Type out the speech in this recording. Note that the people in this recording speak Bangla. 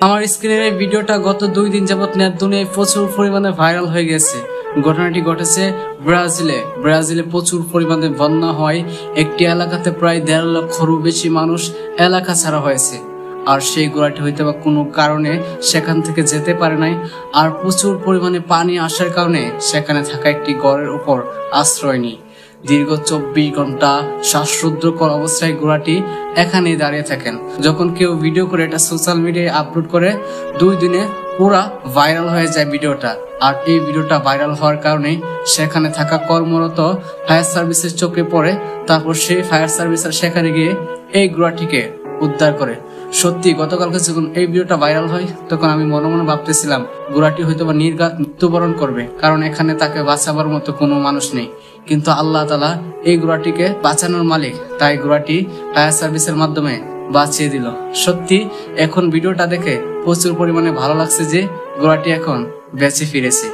আমার স্ক্রিনের এই ভিডিওটা গত 2 দিন যাবত নেট দুনিয়ায় প্রচুর পরিমাণে ভাইরাল হয়ে গেছে। ঘটনাটি ঘটেছে ব্রাজিলে প্রচুর পরিমাণে বন্যা হয়। একটি এলাকাতে প্রায় 1.5 লক্ষেরও বেশি মানুষ এলাকা ছাড়া হয়েছে। আর সেই গোড়াটি হয়তো বা কোনো কারণে সেখান থেকে যেতে পারে নাই। আর প্রচুর পরিমাণে পানি আসার কারণে সেখানে থাকা একটি ঘরের উপর আশ্রয় নেই। দীর্ঘ 24 ঘন্টা শ্বাসরুদ্ধকর অবস্থায় ঘোড়াটি এখানেই দাঁড়িয়ে থাকেন। যখন কেউ ভিডিও করে এটা সোশ্যাল মিডিয়ায় আপলোড করে 2 দিনে পুরা ভাইরাল হয়ে যায় ভিডিওটা। আর এই ভিডিওটা ভাইরাল হওয়ার কারণে সেখানে থাকা কর্মরত ফায়ার সার্ভিসের চোখে পড়ে। তারপর সেই ফায়ার সার্ভিসার সেখানে গিয়ে এই ঘোড়াটিকে উদ্ধার করে। সত্যি গতকালকে যখন এই ভিডিওটা ভাইরাল হয় তখন আমি মনে মনে ভাবতেছিলাম ঘোড়াটি হয়তো বা নির্ঘাত মৃত্যুবরণ করবে, কারণ এখানে তাকে বাঁচাবার মতো কোনো মানুষ নেই। কিন্তু আল্লাহ তাআলা এই ঘোড়াটিকে বাঁচানোর মালিক, তাই ঘোড়াটি ফায়ার সার্ভিসের মাধ্যমে বাঁচিয়ে দিল। সত্যি এখন ভিডিওটা দেখে প্রচুর পরিমাণে ভালো লাগছে যে ঘোড়াটি এখন বেঁচে ফিরেছে।